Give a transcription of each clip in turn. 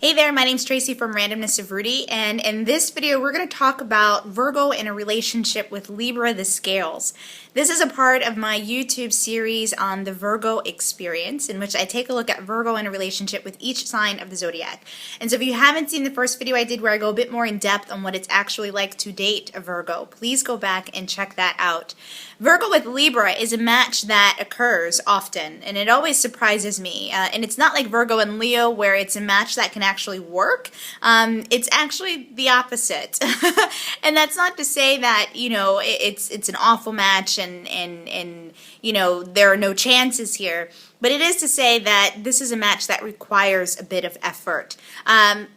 Hey there, my name's Tracy from Randomness of Rudy, and in this video we're going to talk about Virgo in a relationship with Libra the scales. This is a part of my YouTube series on the Virgo experience, in which I take a look at Virgo in a relationship with each sign of the zodiac. And so if you haven't seen the first video I did where I go a bit more in depth on what it's actually like to date a Virgo, please go back and check that out. Virgo with Libra is a match that occurs often, and it always surprises me. And it's not like Virgo and Leo where it's a match that can actually work. It's actually the opposite. And that's not to say that, you know, it's an awful match and you know, there are no chances here. But it is to say that this is a match that requires a bit of effort.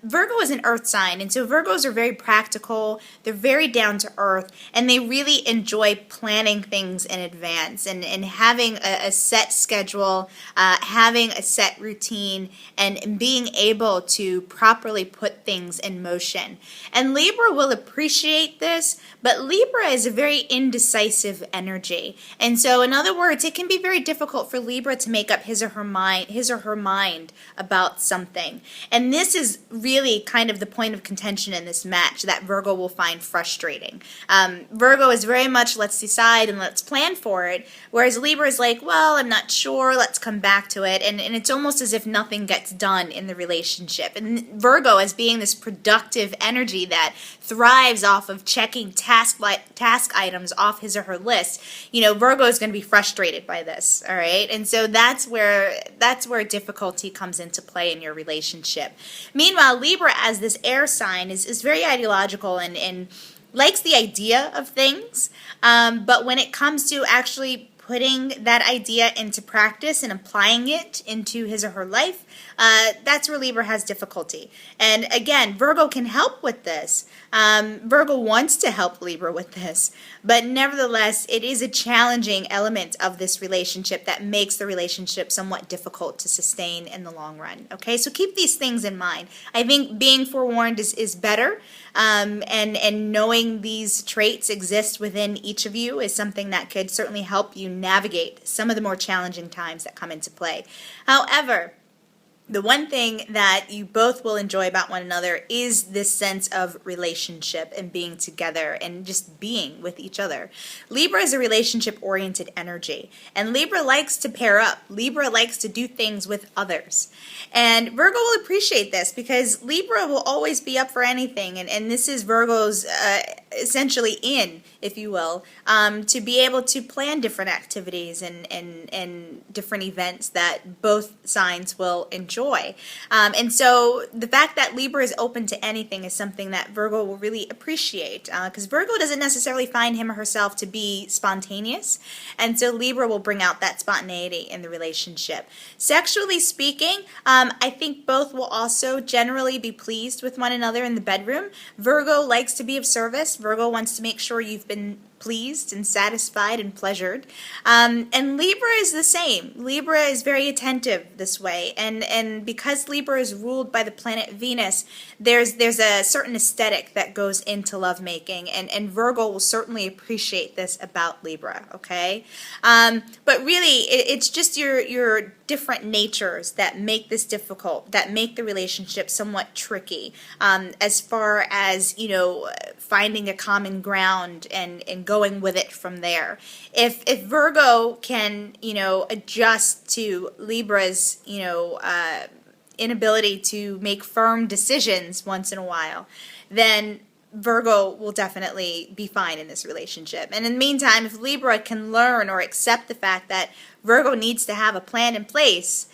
Virgo is an earth sign, and so Virgos are very practical, they're very down to earth, and they really enjoy planning things in advance and having a set schedule, having a set routine, and being able to properly put things in motion. And Libra will appreciate this, but Libra is a very indecisive energy. And so in other words, it can be very difficult for Libra to make up his or her mind about something. And this is really kind of the point of contention in this match that Virgo will find frustrating. Virgo is very much let's decide and let's plan for it, whereas Libra is like, well, I'm not sure, let's come back to it. And it's almost as if nothing gets done in the relationship. And Virgo, as being this productive energy that thrives off of checking task items off his or her list, you know, Virgo is going to be frustrated by this, all right? And so that's where difficulty comes into play in your relationship. Meanwhile, Libra as this air sign is very ideological and likes the idea of things, but when it comes to actually putting that idea into practice and applying it into his or her life, that's where Libra has difficulty. And again, Virgo can help with this. Virgo wants to help Libra with this, but nevertheless, it is a challenging element of this relationship that makes the relationship somewhat difficult to sustain in the long run. Okay, so keep these things in mind. I think being forewarned is better, and knowing these traits exist within each of you is something that could certainly help you navigate some of the more challenging times that come into play. However, the one thing that you both will enjoy about one another is this sense of relationship and being together and just being with each other. Libra is a relationship-oriented energy, and Libra likes to pair up. Libra likes to do things with others. And Virgo will appreciate this because Libra will always be up for anything, and this is Virgo's essentially if you will, to be able to plan different activities and different events that both signs will enjoy. And so the fact that Libra is open to anything is something that Virgo will really appreciate, because Virgo doesn't necessarily find him or herself to be spontaneous, and so Libra will bring out that spontaneity in the relationship. Sexually speaking, I think both will also generally be pleased with one another in the bedroom. Virgo likes to be of service. Virgo wants to make sure you've been pleased and satisfied and pleasured. And Libra is the same. Libra is very attentive this way. And because Libra is ruled by the planet Venus, there's a certain aesthetic that goes into lovemaking. And Virgo will certainly appreciate this about Libra, okay? But really, it's just your different natures that make this difficult, that make the relationship somewhat tricky, as far as, you know, finding a common ground and going with it from there. If Virgo can, you know, adjust to Libra's, you know, inability to make firm decisions once in a while, then Virgo will definitely be fine in this relationship. And in the meantime, if Libra can learn or accept the fact that Virgo needs to have a plan in place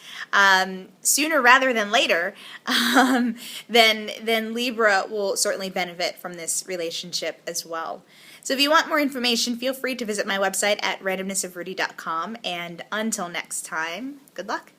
sooner rather than later, then Libra will certainly benefit from this relationship as well. So if you want more information, feel free to visit my website at randomnessofrudy.com. And until next time, good luck.